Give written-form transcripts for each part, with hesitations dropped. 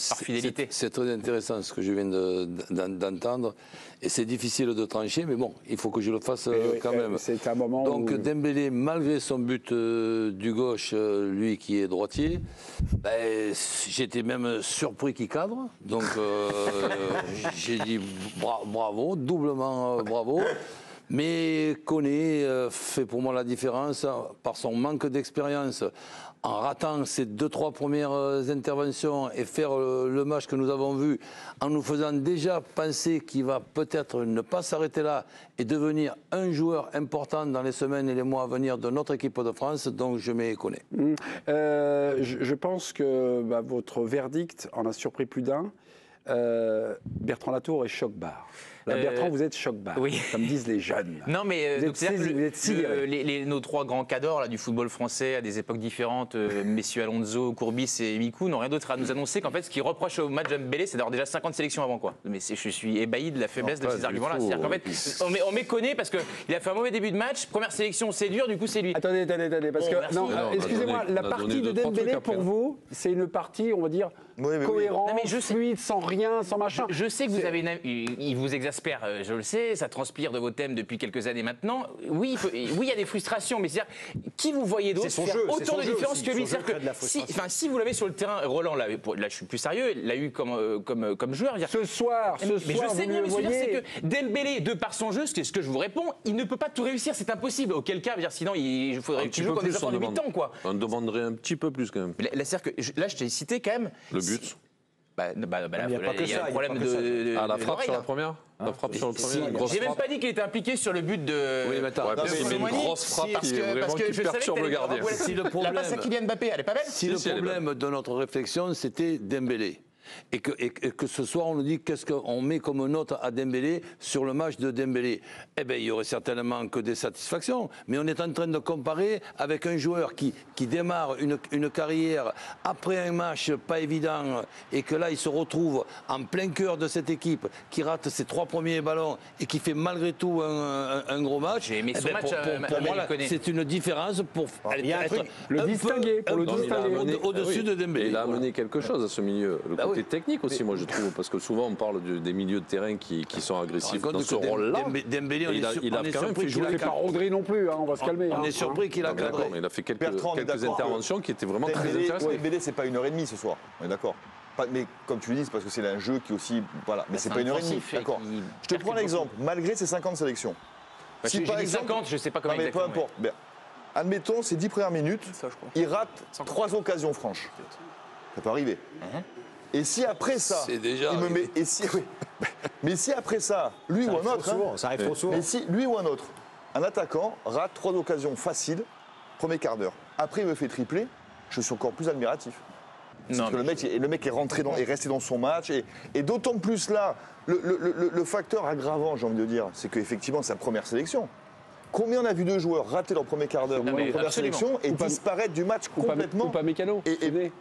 par fidélité. C'est très intéressant ce que je viens d'entendre. Et c'est difficile de trancher, mais bon, il faut que je le fasse quand même. C'est un moment Donc où... Dembélé, malgré son but du gauche, lui qui est droitier, ben, j'étais même surpris qu'il cadre. Donc j'ai dit bravo, doublement bravo. Mais Koné fait pour moi la différence par son manque d'expérience. En ratant ces 2-3 premières interventions et faire le match que nous avons vu, en nous faisant déjà penser qu'il va peut-être ne pas s'arrêter là et devenir un joueur important dans les semaines et les mois à venir de notre équipe de France, donc je mets Koné. Je pense que votre verdict en a surpris plus d'un. Bertrand Latour est choc-barre. Là, Bertrand, vous êtes choc-barre, oui. comme disent les jeunes. Non, mais vous êtes sidéré. Nos trois grands cadors là, du football français à des époques différentes, messieurs Alonso, Courbis et Mikou, n'ont rien d'autre à nous annoncer qu'en fait, ce qu'ils reprochent au match Dembélé, c'est d'avoir déjà 50 sélections avant, quoi. Mais je suis ébahi de la faiblesse de ces arguments-là. C'est-à-dire qu'en fait, on méconnaît parce qu'il a fait un mauvais début de match, première sélection, c'est dur, du coup, c'est lui. Attendez, parce que, non, excusez-moi, la partie de Dembélé, pour vous, c'est une partie, on va dire, cohérente, fluide, sans rien, sans machin. Je sais que vous avez il vous exaspère, je le sais, ça transpire de vos thèmes depuis quelques années maintenant. Oui, il y a des frustrations, mais c'est-à-dire, qui vous voyez d'autre faire autant de différence que lui? C'est-à-dire que si vous l'avez sur le terrain, Roland, là je suis plus sérieux, l'a eu comme joueur. Ce soir, mais je sais bien, mais ce que je veux dire, c'est que Dembélé, de par son jeu, c'est ce que je vous réponds, il ne peut pas tout réussir, c'est impossible. Auquel cas, sinon, il faudrait qu'il joue comme des enfants de 8 ans, quoi. On demanderait un petit peu plus, quand même. Là, je t'ai cité quand même. Le but. Là, il y a un problème de. Ah, la frappe sur la première. La frappe sur le premier. J'ai même pas dit qu'il était impliqué sur le but de. Oui, mais attends, c'est une grosse frappe qui perturbe le gardien. La passe à Kylian Mbappé, elle est pas belle. Si le problème de notre réflexion, c'était Dembélé. Et que ce soir, on nous dit qu'est-ce qu'on met comme note à Dembélé sur le match de Dembélé. Eh bien, il y aurait certainement que des satisfactions. Mais on est en train de comparer avec un joueur qui démarre une carrière après un match pas évident et que là, il se retrouve en plein cœur de cette équipe, qui rate ses 3 premiers ballons et qui fait malgré tout un gros match. J'ai aimé son match. Pour moi, c'est une différence pour le distinguer. Au-dessus de Dembélé. Il a amené quelque chose à ce milieu. Le technique aussi, moi je trouve, parce que souvent on parle des milieux de terrain qui sont agressifs dans ce rôle-là. Dembélé, il a quand même fait jouer. Il n'est pas Rodri non plus, on va se calmer. On est surpris qu'il a cadré. Il a fait quelques interventions qui étaient vraiment très intéressantes. Dembélé, c'est pas 1h30 ce soir, on est d'accord. Mais comme tu le dis, c'est parce que c'est un jeu qui aussi. Voilà, mais c'est pas 1h30. D'accord. Je te prends l'exemple, malgré ses 50 sélections. Si par exemple, 50, je sais pas comment exactement. Peu importe. Admettons, ces 10 premières minutes, il rate 3 occasions franches. Ça peut arriver. Et si après ça, c'est déjà il me met, mais si après ça, lui ou un autre, ça arrive trop souvent. Mais si lui ou un autre, un attaquant rate 3 occasions faciles, premier quart d'heure. Après il me fait tripler, je suis encore plus admiratif. Parce que le mec est rentré est resté dans son match et d'autant plus là, le facteur aggravant, j'ai envie de dire, c'est qu'effectivement c'est sa première sélection. Combien on a vu de joueurs rater leur premier quart d'heure dans la première sélection et disparaître du match complètement? Ou pas Mécano.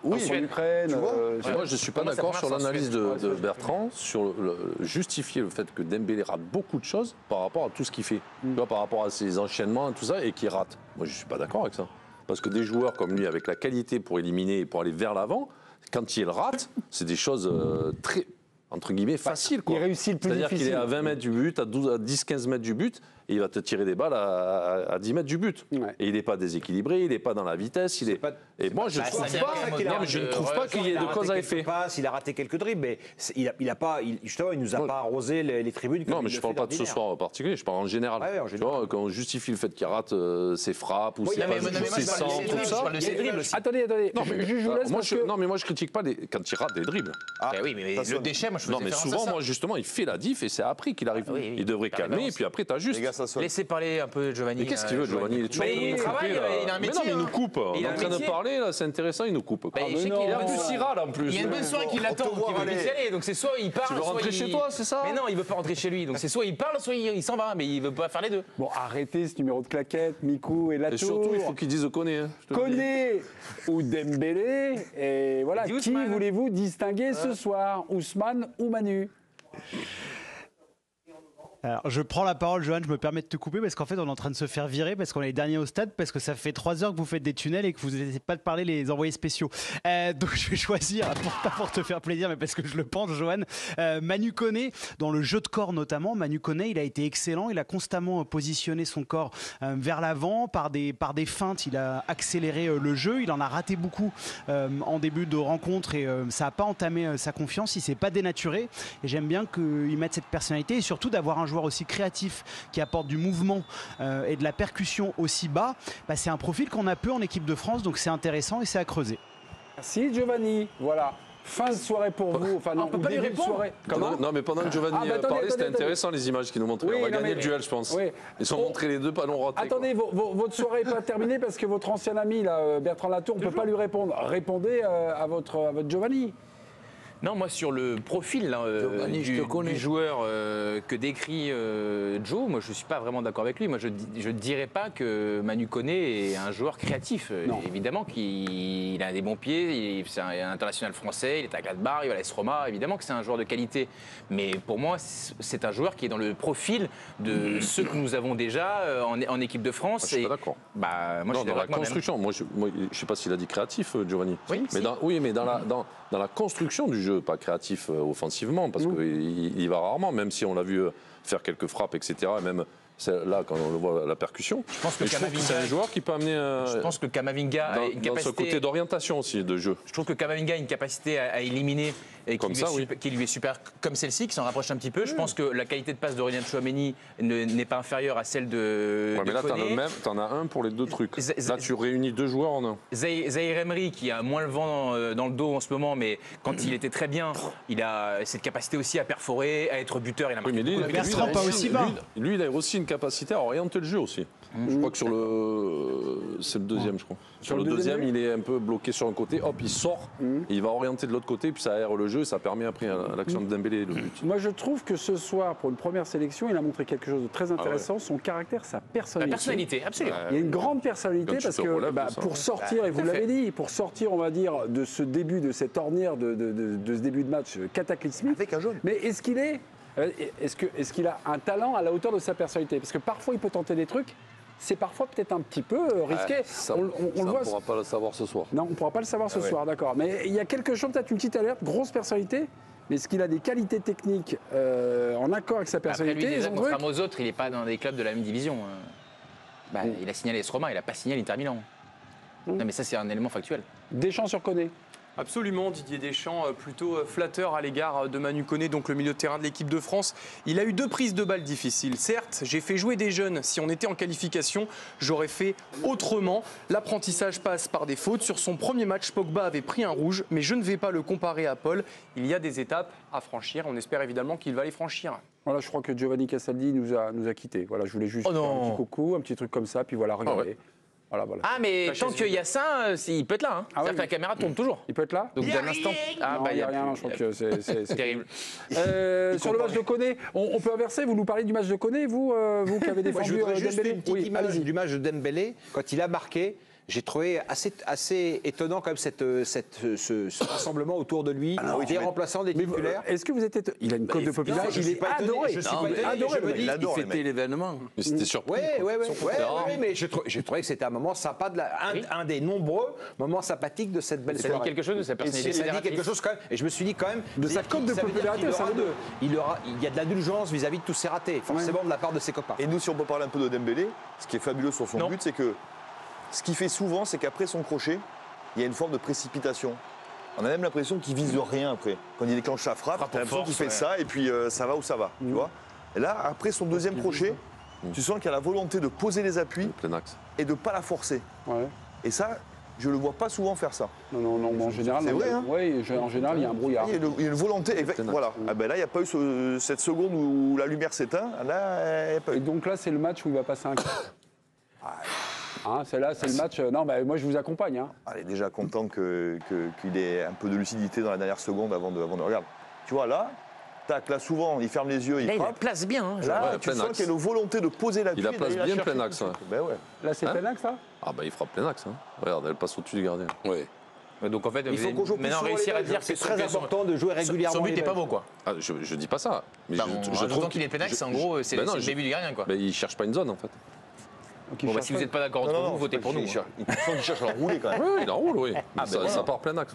Oui, en Ukraine. Moi, je ne suis pas d'accord sur l'analyse de Bertrand, sur justifier le fait que Dembélé rate beaucoup de choses par rapport à tout ce qu'il fait. Tu vois, par rapport à ses enchaînements et tout ça, et qu'il rate. Moi, je ne suis pas d'accord avec ça. Parce que des joueurs comme lui, avec la qualité pour éliminer et pour aller vers l'avant, quand il rate, c'est des choses très, entre guillemets, faciles. Il réussit le plus difficile. C'est-à-dire qu'il est à 20 mètres du but, à 10-15 mètres du but, et il va te tirer des balles à 10 mètres du but. Ouais. Et il n'est pas déséquilibré, il n'est pas dans la vitesse. Et moi, je ne trouve pas qu'il y ait de cause à effet. Il a raté quelques dribbles, mais il ne nous a pas arrosé les tribunes. Non, mais je ne parle pas de ce soir en particulier, je parle en général. Tu vois, quand on justifie le fait qu'il rate ses frappes ou ses centres, tout ça. Attendez. Non, mais moi, je ne critique pas quand il rate des dribbles. Oui, mais le déchet, moi, je faisais référence à ça. Mais souvent, moi, justement, il fait la diff et c'est après qu'il arrive. Il devrait calmer et puis après, tu ajustes. Laissez parler un peu Giovanni. Mais qu'est-ce qu'il veut, Giovanni? Il est toujours il travaille, il a un métier. Mais non, mais il nous coupe. On est en train de parler, là, c'est intéressant, il nous coupe. Il a un peu Siral en plus. Il y a une bonne soirée qui l'attend, qui veut vite y aller. Donc c'est soit il parle, tu veux rentrer chez toi, c'est ça? Mais non, il veut pas rentrer chez lui. Donc c'est soit il parle, soit il s'en va. Mais il veut pas faire les deux. Bon, arrêtez ce numéro de claquette, Mikou et Latour. Et surtout, il faut qu'ils disent Koné. Koné ou Dembélé. Et voilà, qui voulez-vous distinguer ce soir, Ousmane ou Manu? Alors, je prends la parole, Johan, je me permets de te couper parce qu'en fait, on est en train de se faire virer parce qu'on est les derniers au stade, parce que ça fait 3 heures que vous faites des tunnels et que vous n'essayez pas de parler les envoyés spéciaux. Donc, je vais choisir, pas pour te faire plaisir, mais parce que je le pense, Johan. Manu Koné, dans le jeu de corps notamment, Manu Koné, il a été excellent. Il a constamment positionné son corps vers l'avant par des feintes. Il a accéléré le jeu. Il en a raté beaucoup en début de rencontre et ça n'a pas entamé sa confiance. Il s'est pas dénaturé. Et j'aime bien qu'il mette cette personnalité et surtout d'avoir un joueur aussi créatif qui apporte du mouvement et de la percussion aussi bas, c'est un profil qu'on a peu en équipe de France, donc c'est intéressant et c'est à creuser. Merci Giovanni, voilà. Fin de soirée pour vous. Enfin, non, on peut pas lui répondre. Non, mais pendant que Giovanni parlait, c'était intéressant les images qu'il nous montraient. Oui, on va gagner le duel, je pense. Oui. Ils sont montrés les deux panneaux ratés. Attendez, votre soirée n'est pas terminée parce que votre ancien ami, là, Bertrand Latour, on ne peut pas lui répondre. Répondez à votre Giovanni. Non, moi sur le profil là, du joueur que décrit Joe, moi je ne suis pas vraiment d'accord avec lui. Moi je ne dirais pas que Manu Koné est un joueur créatif. Évidemment qu'il a des bons pieds, c'est un international français, il est à Gladbach, il va à l'AS Roma, évidemment que c'est un joueur de qualité. Mais pour moi, c'est un joueur qui est dans le profil de ceux que nous avons déjà en équipe de France. Je suis pas d'accord. Moi, je suis dans la construction, moi je ne sais pas s'il a dit créatif, Giovanni. Oui, mais dans la construction du jeu, pas créatif offensivement, parce qu'il y va rarement, même si on l'a vu faire quelques frappes, etc. Et même là, quand on le voit, la percussion. Je pense que c'est un joueur qui peut amener. Je pense que Kamavinga a une capacité. Dans ce côté d'orientation aussi, de jeu. Je trouve que Kamavinga a une capacité à éliminer et qui lui est super, comme celle-ci, qui s'en rapproche un petit peu. Je pense que la qualité de passe d'Aurélien Tchouaméni n'est pas inférieure à celle de. Mais là, t'en as un pour les deux trucs. Là, tu réunis deux joueurs en un. Zahir Emery, qui a moins le vent dans le dos en ce moment, mais quand il était très bien, il a cette capacité aussi à perforer, à être buteur. Il a marqué beaucoup de buts. Bertrand, pas aussi bas. Lui, il a aussi une capacité à orienter le jeu aussi. Je crois que c'est le deuxième, je crois. Sur le deuxième, il est un peu bloqué sur un côté, hop, il sort, et il va orienter de l'autre côté, puis ça aère le jeu, et ça permet après à l'action de Dembélé le but. Moi, je trouve que ce soir, pour une première sélection, il a montré quelque chose de très intéressant, son caractère, sa personnalité. La personnalité, absolument. Il y a une grande personnalité parce que pour sortir, et vous l'avez dit, pour sortir, on va dire, de ce début, de cette ornière, de ce début de match cataclysmique. Avec un jaune. Mais est-ce qu'il a un talent à la hauteur de sa personnalité? Parce que parfois, il peut tenter des trucs. C'est parfois peut-être un petit peu risqué. On ne pourra pas le savoir ce soir. Non, on ne pourra pas le savoir ce soir, d'accord. Mais il y a quelque chose, peut-être une petite alerte, grosse personnalité. Mais est-ce qu'il a des qualités techniques en accord avec sa personnalité? Après, lui, déjà, contrairement aux autres, il n'est pas dans des clubs de la même division. Il a signé l'AS Roma, il n'a pas signé l'Inter Milan. Non, mais ça, c'est un élément factuel. Deschamps sur Koné. Absolument, Didier Deschamps, plutôt flatteur à l'égard de Manu Koné, donc le milieu de terrain de l'équipe de France. Il a eu 2 prises de balles difficiles. Certes, j'ai fait jouer des jeunes. Si on était en qualification, j'aurais fait autrement. L'apprentissage passe par des fautes. Sur son premier match, Pogba avait pris un rouge, mais je ne vais pas le comparer à Paul. Il y a des étapes à franchir. On espère évidemment qu'il va les franchir. Voilà, je crois que Giovanni Castaldi nous a quittés. Voilà, je voulais juste faire un petit coucou, un petit truc comme ça, puis voilà, regardez. Voilà. Ah, mais tant qu'il y a ça, il peut être là. C'est-à-dire que la caméra tourne toujours. Il peut être là? Donc d'un instant. Il n'y a rien, je crois que c'est terrible. Sur le match de Koné, on peut inverser. Vous nous parlez du match de Koné, vous qui avez défendu je voudrais juste Dembélé. une petite image du match de Dembélé quand il a marqué. J'ai trouvé assez étonnant quand même ce rassemblement autour de lui, des remplaçants, des titulaires. Est-ce que vous êtes... Il a une cote de popularité, il est adoré. Je suis pas étonné. Il fêtait l'événement. C'était surpris. Oui, mais je trouvais que c'était un moment sympa, un des nombreux moments sympathiques de cette belle soirée. Ça dit quelque chose de sa personnalité. Ça dit quelque chose quand même. Et je me suis dit quand même... De sa cote de popularité, ça veut dire. Il y a de l'indulgence vis-à-vis de tous ses ratés, forcément de la part de ses copains. Et nous, si on peut parler un peu de Dembélé, ce qui est fabuleux sur son but, c'est que ce qu'il fait souvent, c'est qu'après son crochet, il y a une forme de précipitation. On a même l'impression qu'il vise rien après. Quand il déclenche sa frappe, t'as l'impression qu'il fait ça et puis ça va où ça va. Tu vois. Et là, après son deuxième crochet, tu sens qu'il y a la volonté de poser les appuis et de ne pas la forcer. Ouais. Et ça, je ne le vois pas souvent faire ça. Non, en général, c'est vrai. Oui, en général, il y a un brouillard. Il y a une volonté. Voilà. Ah ben là, il n'y a pas eu cette seconde où la lumière s'éteint. Là, il n'y a pas eu. Et donc là, c'est le match où il va passer un cap. C'est le match. Non, moi je vous accompagne. Elle est déjà content qu'il ait un peu de lucidité dans la dernière seconde avant de regarder. Tu vois, là, là souvent, il ferme les yeux, il frappe. Il place bien. Là, tu sens qu'il y a une volonté de poser l'appui. Il la place bien plein axe. Ben ouais. Là, c'est plein axe, ça? Il frappe plein axe. Regarde, elle passe au-dessus du gardien. Oui. Donc en fait, Il faut qu'on joue plus maintenant souvent réussir les à matchs. dire C'est que très important de jouer régulièrement. Son but les n'est pas matchs. beau, quoi. Ah, je dis pas ça. Mais Bah, je trouve qu'il est pénax, en gros, c'est le début du gardien, quoi. Mais il cherche pas une zone en fait. Bon, bah, si vous n'êtes pas d'accord entre vous, votez pour nous. Il sent qu'il cherche à l'enrouler quand même. Oui, il enroule, oui. Ah, ben Ça part plein axe.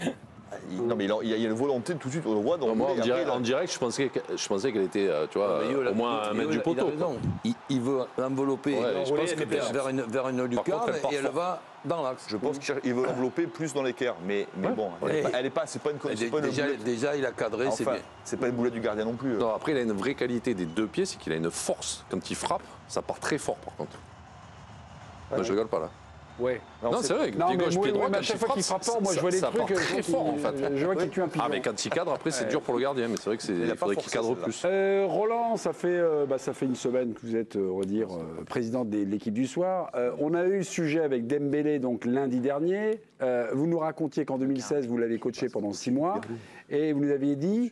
Non, mais il y a une volonté tout de suite, on le voit dans Moi, le en direct, je pensais qu'elle était, tu vois, au moins un mètre du poteau. Il veut l'envelopper Je pense que vers une lucarne elle part et elle va dans l'axe. Je pense qu'il veut l'envelopper plus dans l'équerre, mais bon, elle est pas, c'est pas une boulette. Déjà, il a cadré, c'est Enfin, bien. c'est pas une boulette du gardien non plus. Non, après, il a une vraie qualité des deux pieds, c'est qu'il a une force. Quand il frappe, ça part très fort par contre. Non, je rigole pas là. Ouais. Non, c'est vrai, Non, pied mais gauche, moi, pied droit, mais à quand chaque il fois frappe, qu'il frappe fort, moi je vois les ça trucs. part très fort en fait. Je vois qu'il tue un pigeon. Ah, mais quand il cadre, après, c'est dur pour le gardien, mais c'est vrai que il faudrait qu'il cadre plus. Roland, ça fait une semaine que vous êtes, on va dire, président de l'équipe du soir. On a eu le sujet avec Dembélé donc lundi dernier. Vous nous racontiez qu'en 2016, vous l'avez coaché pendant 6 mois. Et vous nous aviez dit,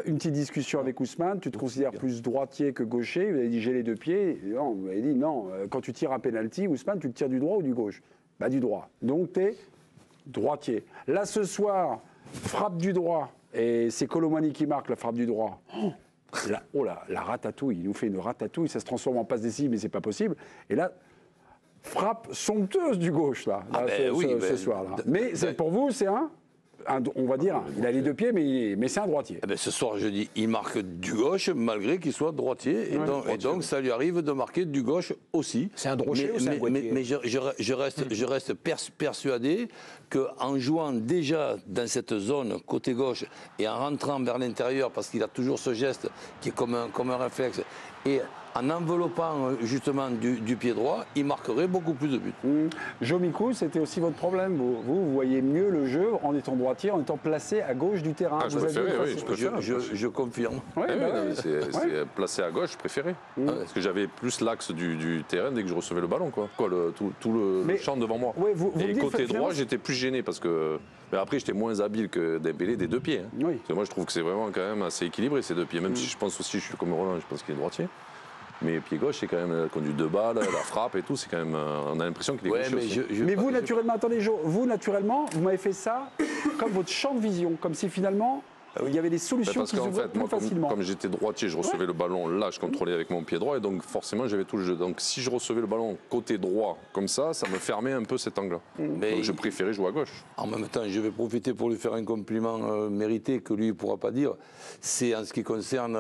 une petite discussion avec Ousmane, tu te considères plus droitier que gaucher. Vous avez dit, j'ai les deux pieds. Et non, vous avez dit, non, quand tu tires un penalty, Ousmane, tu le tires du droit ou du gauche? Bah, du droit. Donc, tu es droitier. Là, ce soir, frappe du droit. Et c'est Colomani qui marque la frappe du droit. La ratatouille. Il nous fait une ratatouille. Ça se transforme en passe décisive, mais c'est pas possible. Et là, frappe somptueuse du gauche, là, ce soir-là. Mais pour vous, c'est on va dire, il a les deux pieds, mais c'est un droitier. Eh ben, ce soir, je dis, il marque du gauche, malgré qu'il soit droitier. Et donc, ça lui arrive de marquer du gauche aussi. C'est un drochet ou c'est un boîtier? Mais je reste persuadé qu'en jouant déjà dans cette zone côté gauche et en rentrant vers l'intérieur, parce qu'il a toujours ce geste qui est comme un réflexe, et en enveloppant justement du pied droit, il marquerait beaucoup plus de buts. Jomikou, c'était aussi votre problème. Vous voyez mieux le jeu en étant droitier, en étant placé à gauche du terrain. Je préfère. Je confirme. C'est placé à gauche, je préférais. Parce que j'avais plus l'axe du terrain dès que je recevais le ballon. Tout le champ devant moi. Et côté droit, j'étais plus gêné parce que... Mais après, j'étais moins habile que Dembélé des deux pieds. Parce que moi, je trouve que c'est vraiment quand même assez équilibré, ces deux pieds. Même si je pense aussi, je suis comme Roland, je pense qu'il est droitier. Mais pied gauche, c'est quand même la conduite de balle, la frappe et tout. C'est quand même, on a l'impression qu'il est gaucher aussi. Mais vous, naturellement, vous, m'avez fait ça comme votre champ de vision. Comme si finalement, il y avait des solutions qui s'ouvraient plus facilement. Comme j'étais droitier, je recevais le ballon là, je contrôlais avec mon pied droit. Et donc, forcément, j'avais tout le jeu. Donc, si je recevais le ballon côté droit, comme ça me fermait un peu cet angle-là. Donc, je préférais jouer à gauche. En même temps, je vais profiter pour lui faire un compliment mérité que lui ne pourra pas dire. C'est en ce qui concerne,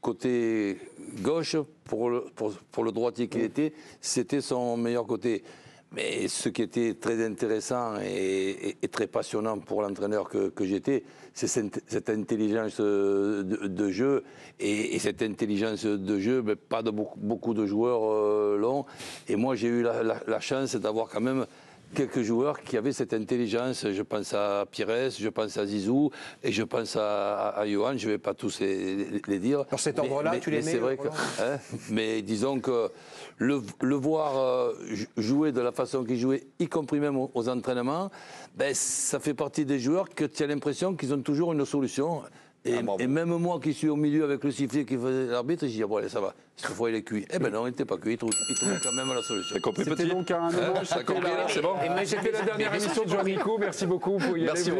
côté gauche, pour le droitier qu'il était, c'était son meilleur côté. Mais ce qui était très intéressant et très passionnant pour l'entraîneur que j'étais, c'est cette intelligence de jeu. Et cette intelligence de jeu, pas de beaucoup de joueurs l'ont. Et moi, j'ai eu la chance d'avoir quand même quelques joueurs qui avaient cette intelligence. Je pense à Pires, je pense à Zizou et je pense à Johan. Je ne vais pas tous les dire. Dans cet ordre-là, tu les mets? C'est vrai que, mais disons que le voir jouer de la façon qu'il jouait, y compris même aux entraînements, ça fait partie des joueurs que tu as l'impression qu'ils ont toujours une solution. Et même moi qui suis au milieu avec le sifflet qui faisait l'arbitre, je dis bon allez ça va, cette fois il est cuit. Eh ben non, il n'était pas cuit, il trouvait quand même la solution. T'as compris petit? Donc un hommage, c'est bon. C'était la dernière émission de Jomikou, merci beaucoup. Merci.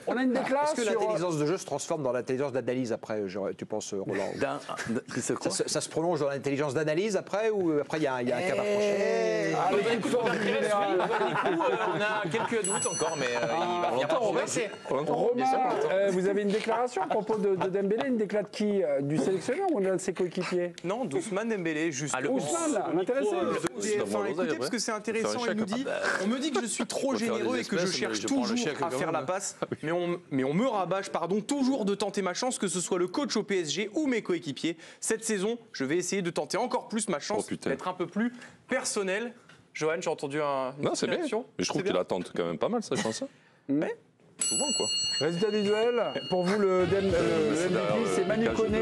On a une déclaration. Est-ce que l'intelligence de jeu se transforme dans l'intelligence d'analyse après, tu penses, Roland? Ça se prolonge dans l'intelligence d'analyse après, ou après il y a un cap approché? On a quelques doutes encore, mais il va finir par progresser. Romain, vous avez une déclaration à propos de Dembélé, une déclaration de qui? Du sélectionneur ou de ses coéquipiers? Non, d'Ousmane Dembélé, juste. Ousmane, m'intéressait. Écoutez, parce que c'est intéressant, il nous dit, on me dit que je suis trop généreux et que je cherche toujours à faire la passe, mais on me rabâche, toujours de tenter ma chance, que ce soit le coach au PSG ou mes coéquipiers. Cette saison, je vais essayer de tenter encore plus ma chance, d'être un peu plus personnel. Johan, j'ai entendu un. Non, c'est bien. Mais je trouve qu'il attente quand même pas mal, ça, je pense. Mais souvent, quoi. Résultat du duel, pour vous, le MVP, c'est Manu Koné.